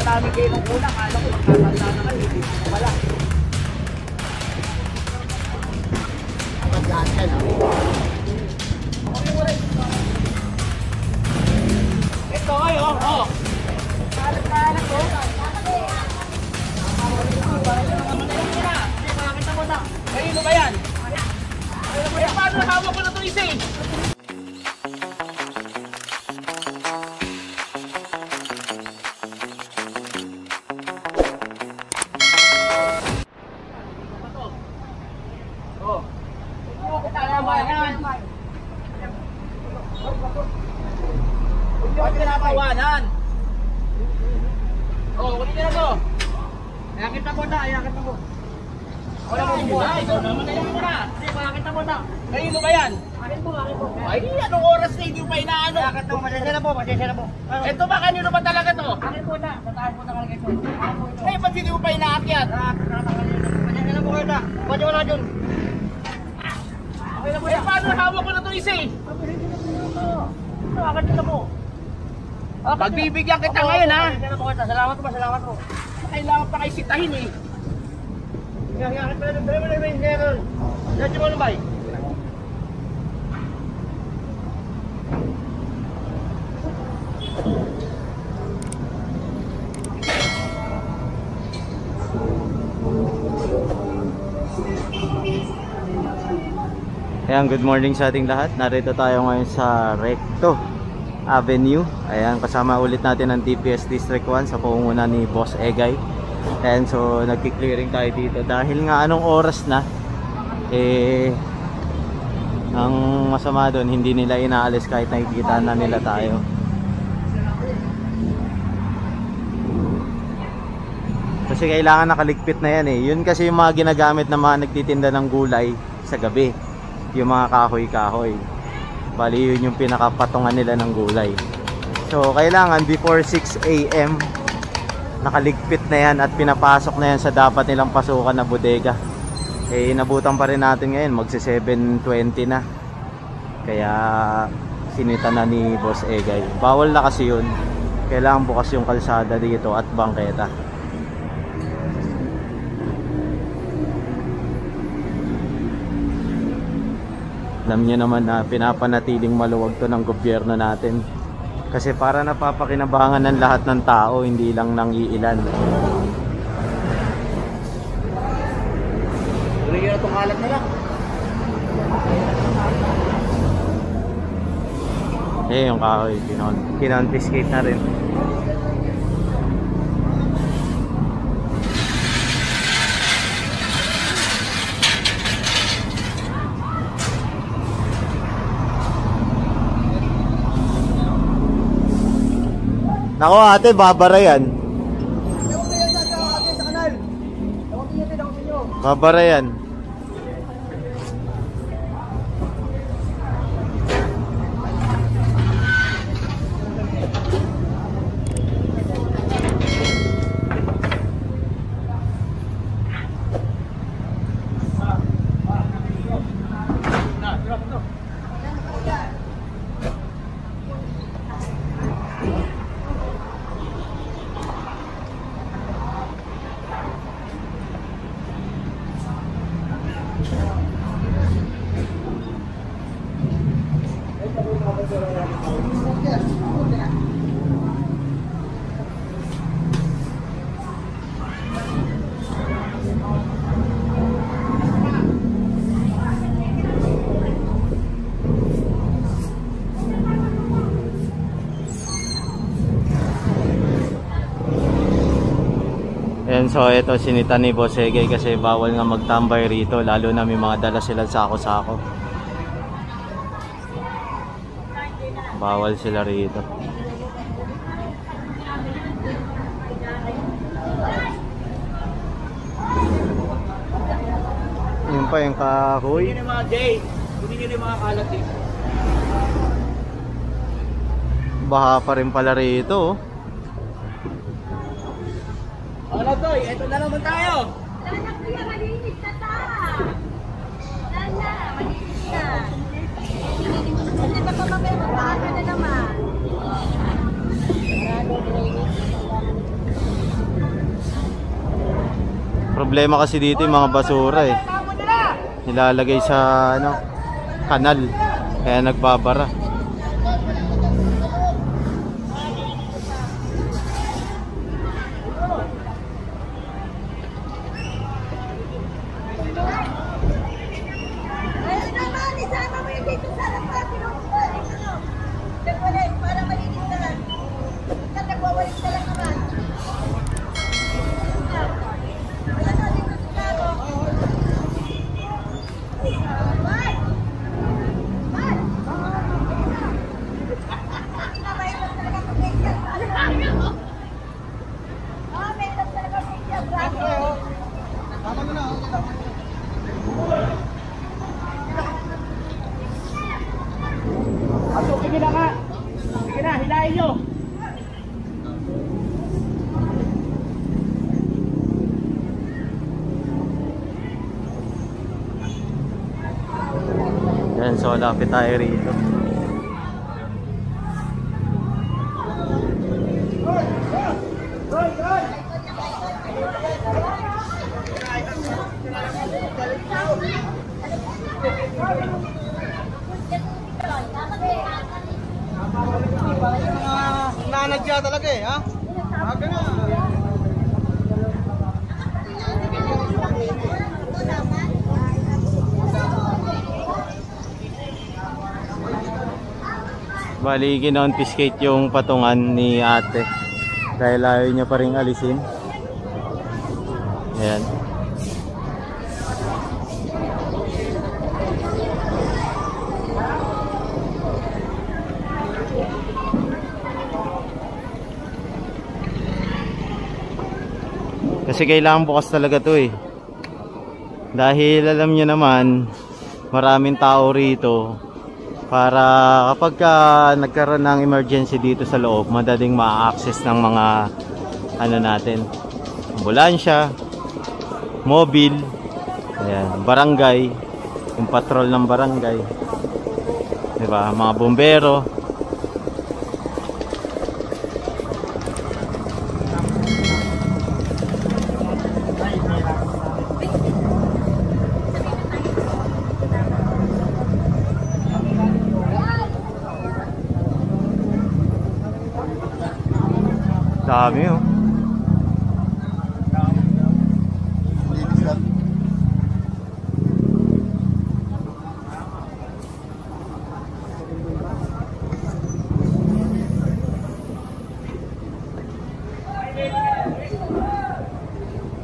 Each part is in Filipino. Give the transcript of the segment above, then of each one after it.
Marami kayo ng una, kala ko magkakanda na kayo, hindi na pala. Pagkakyan, ito kayo, oh. Kalat ko. Makakita mo na. Kanino ba yan? Paano hawak ko na ito isa eh? Huwag pinapawanan. Oh, kunin nyo na to. Ayakit na po na, ayakit na po. Wala mo muna, ikaw naman na yan muna. Hindi, ayakit na po na. Kanino ba yan? Akin po. Ay, anong oras na hindi pa inaano? Ayakit na po, pasensya na po. Ito ba, kanino ba talaga to? Akin po na, tatahan po na kalagay po. Eh, ba't hindi mo pa inaakyat? Pasensya na po kayo na. Ba't wala dyan? Okay na po yan. Paano hawak ko na ito isa eh? Ayakit na po. Pagbibigyan kita ngayon ha. Salamat po. Kailangan pa kayo sitahin eh. Yakit pa na doon. Diyan mo nabay. Ayan, good morning sa ating lahat. Narito tayo ngayon sa Recto Avenue. Ayan, kasama ulit natin ang TPS District 1 sa pangunguna ni Boss Egay. And so nagki-clearing tayo dito dahil nga anong oras na ang masama doon, hindi nila inaalis kahit nakikita na nila tayo. Kasi kailangan nakaligpit na yan eh. Yun kasi yung mga ginagamit ng mga nagtitinda ng gulay sa gabi, yung mga kahoy-kahoy. Bali yun yung pinakapatungan nila ng gulay. So kailangan before 6 AM nakaligpit na yan at pinapasok na yan sa dapat nilang pasukan na bodega. Eh inabutan pa rin natin ngayon, magsi 7:20 na. Kaya sinita na ni Boss Egay. Bawal na kasi yun. Kailangan bukas yung kalsada dito at bangketa. Alam niyo naman na pinapanatiling maluwag to ng gobyerno natin. Kasi para napapakinabangan ng lahat ng tao, hindi lang ng iilan. Tuloy nyo na itong kalat na lang. Eh, yung kahoy, kinonfiscate na rin. Nako ate, babara yan. Babara yan. Ayan, so ito sinita ni Boss Egay kasi bawal nga magtambay rito, lalo na may mga dala sila sako-sako. Bawal sila rito. Yun pa yung kahoy. Kunin yung mga Jay. Kunin yung mga kalat eh. Baha pa rin pala rito oh. Ano to? Ito na naman tayo. Lala kuya, malinis na ta. Lala, malinis na. Hindi pa mamaya magpaka na naman. problema kasi dito yung mga basura eh. Nilalagay sa ano, kanal. Kaya nagbabara. Ayun naman, isama mo yung dito sa harapan. Nagwalik, para malinis ka lang. Basta nagwawalik ka lang naman. Wala na dito sa karo. Mike! Mike! Hindi na mahirap talaga mag-picture. Mahirap talaga mag-picture. Tama nyo na. Aso, sige na nga. Sige na, hilahin nyo. Yan, so lapit tayo rito. Nanadya talaga eh, ha? Aga na. Bali, kinonfiscate yung patungan ni ate dahil ayaw niya pa rin alisin. Ayan. Kasi kailangan bukas talaga to eh. Dahil alam niyo naman, maraming tao rito para kapag nagkaroon ng emergency dito sa loob, madaling ma-access ng mga ano natin, ambulansya, mobile, ayan, barangay, yung patrol ng barangay, diba, mga bombero. Dami oh.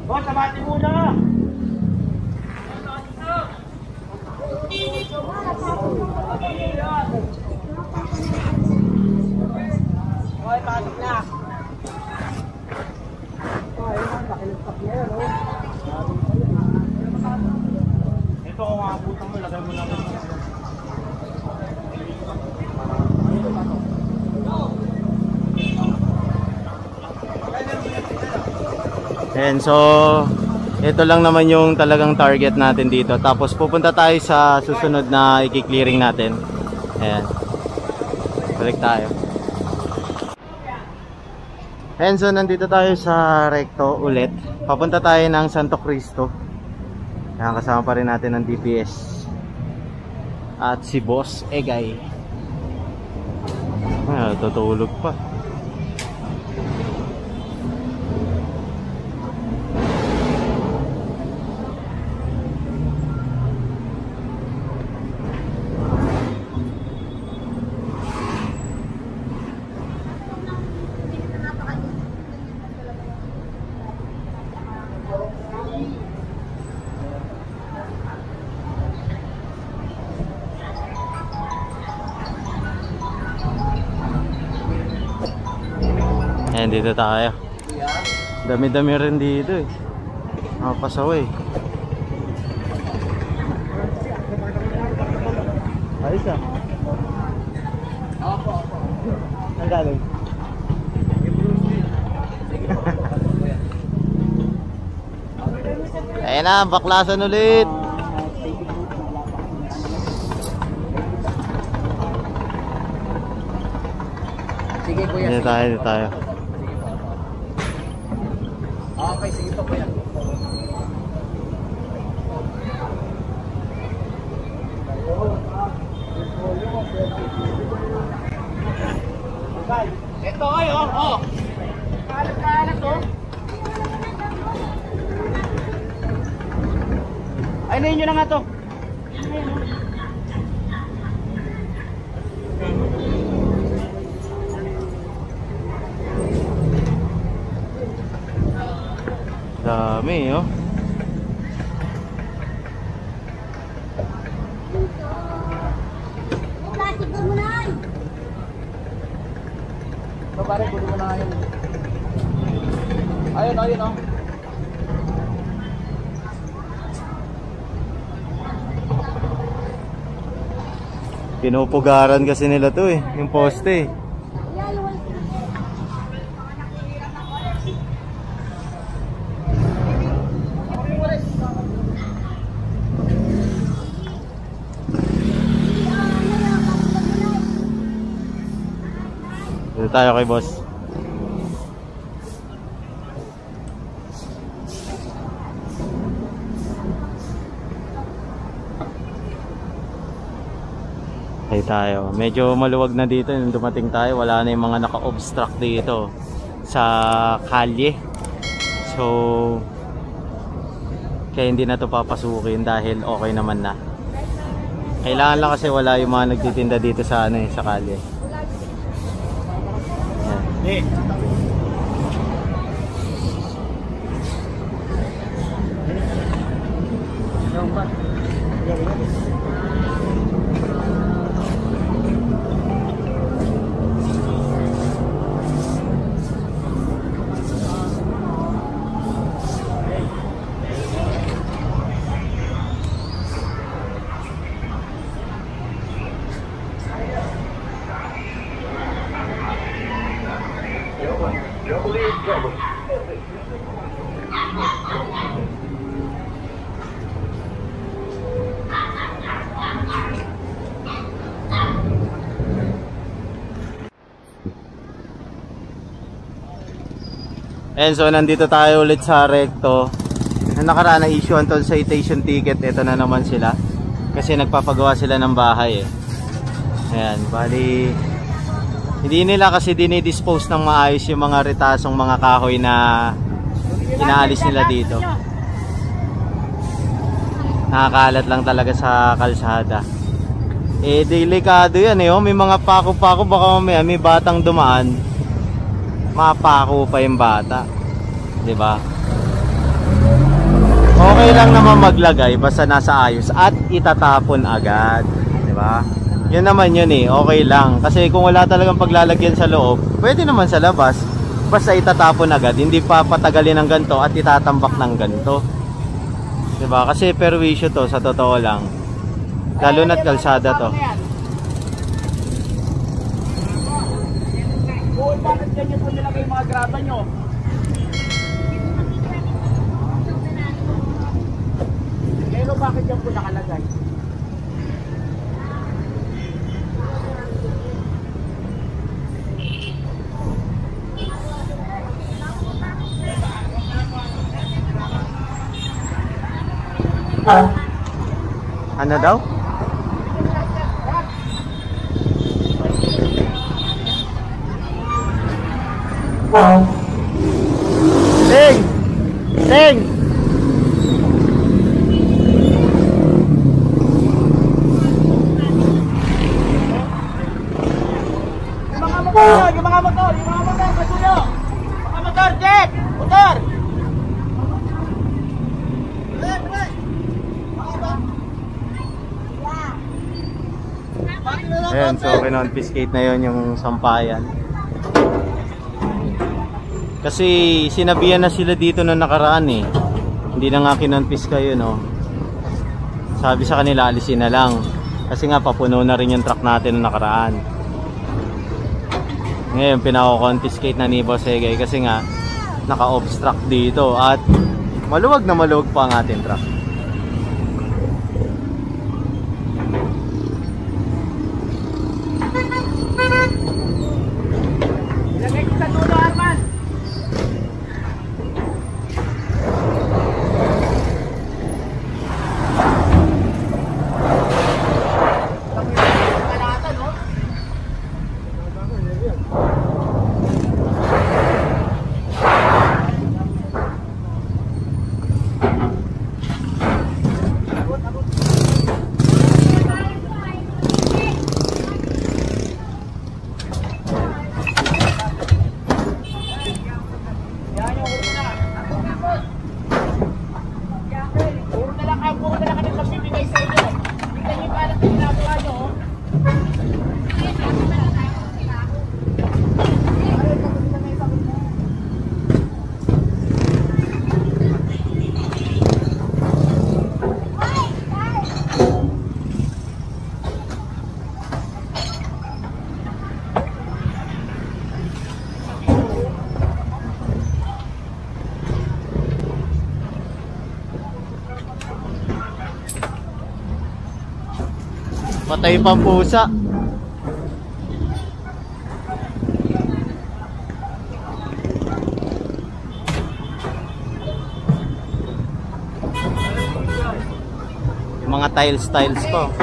Boss, sabati muna. Hoy, pasok na. Ito kung makaputan mo, lagay mo na. Ayan, so ito lang naman yung talagang target natin dito. Tapos pupunta tayo sa susunod na i-clearing natin. Ayan. Balik tayo. Ayan, so nandito tayo sa Recto ulit. Papunta tayo ng Santo Cristo. Ayan, kasama pa rin natin ng DPS. At si Boss Egay. Ah, tutulog pa. Ayan, dito tayo. Dami-dami rin dito eh. Mga pasaway. Ayos ah. Ang galing. Ayan na, baklasan ulit. Sige kuya. Dito tayo, dito tayo. Okay, sige pa kuya. Ito ay oh. Kalat oh. Ay na inyo na nga to. Dami oh. Plastic mo na. Pare, kunin mo na ngayon. Ayun oh. Pinupugaran kasi nila to eh, yung poste. Dito tayo kay boss. Tayo. Medyo maluwag na dito nung dumating tayo. Wala na yung mga naka-obstruct dito sa kalye. So kaya hindi na to papasukin dahil okay naman na. Kailangan lang kasi wala yung mga nagtitinda dito sa ano eh, sa kalye. Ayan. And so nandito tayo ulit sa Recto. Na nakaraan na issue ang citation ticket. Ito na naman sila. Kasi nagpapagawa sila ng bahay eh. Ayan, bali hindi nila kasi dinidispose ng maayos yung mga retasong mga kahoy na inaalis nila dito. Nakakalat lang talaga sa kalsada. Eh delikado yan eh, oh. May mga pako-pako, baka mamaya may batang dumaan, mapako pa yung bata, di ba? Okay lang naman maglagay basta nasa ayos at itatapon agad, di ba? Yun naman yun eh, okay lang. Kasi kung wala talagang paglalagyan sa loob, pwede naman sa labas. Basta itatapon agad, hindi pa patagalin ng ganito at itatambak ng ganito, di ba? Kasi perwisyo to sa totoo lang, lalo na't kalsada to. Bakit ganyan po nilagay yung mga graba nyo? Pero bakit yan po nakalagay? Ano daw? Ting! Ting! Yung mga motor, kasuyo! Mga motor, jet! Motor! Ayan, so kinonfiscate na yon yung sampayan. Kasi sinabihan na sila dito na nakaraan eh. Hindi na nga kinonfiska yun oh. Sabi sa kanila alisin na lang. Kasi nga papuno na rin yung truck natin na nakaraan. Ngayon pinako-confiscate na ni Boss Egay kasi nga naka-obstruct dito at maluwag na maluwag pa ang ating truck. Ilagay ko sa dulo, Arman! Patay pang pusa. Yung mga tiles po.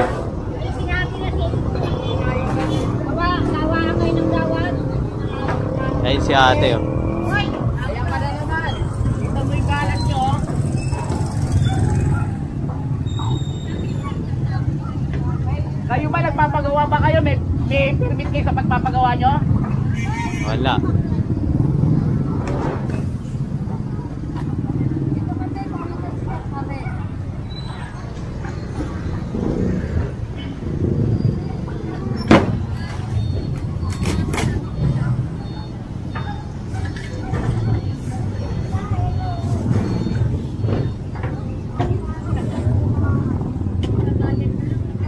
Sinabi na si... Gawa kayo ng gawan. Ayun si ate oh. Hoy! Ayan ka na naman. Ito mo yung kalat nyo. Kayo ba nagpapagawa ba kayo? May permit kayo sa pagpapagawa nyo? Wala.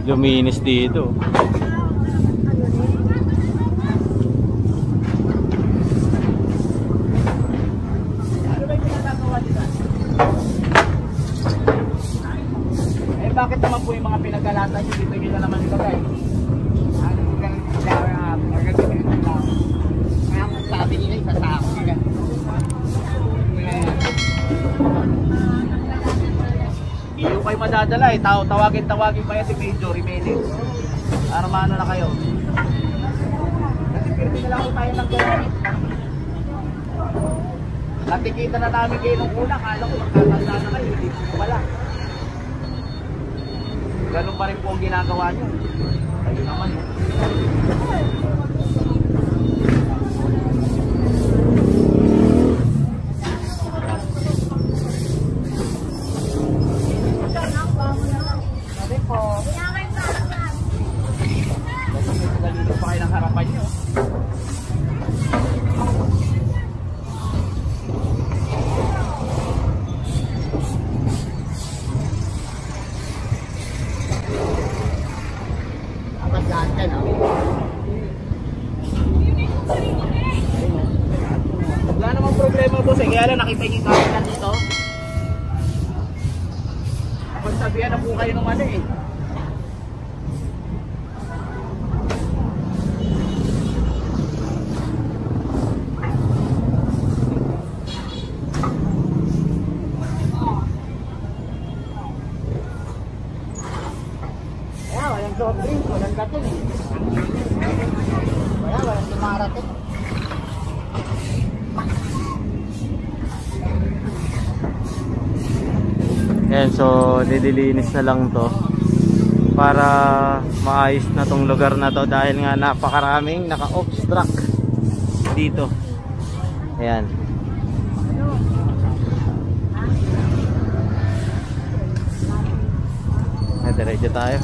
Luminis dito. Ano ba yung pinagagawa nila? Eh bakit naman po yung mga pinagkalatan nyo dito nyo na naman ilagay? Ano po ganun sila? Kaya kung sabi nila isasako nila. Hindi ko kayo madadala eh. Tawagin pa yan si Major Jimenez. Para maano na kayo. Kasi pirmi na lang po tayo ng gawin eh. Natikita na namin kayo nung una. Kala ko magkakanda na kayo. Hindi po pala. Ganun pa rin po ang ginagawa nyo. Ayun naman eh. Sabi po. Dito pa kayo ng harapan nyo. Wala namang problema boss eh. Kaya lang nakita niyo yung kapitan dito. Pagsabihan na po kayo ng ano eh. Kaya walang soft drink, walang gatin eh. Kaya walang dumarating. Ayan, so didilinis na lang to para maayos na tong lugar na to dahil nga napakaraming naka-obstruct dito. Ayan. Diretso tayo.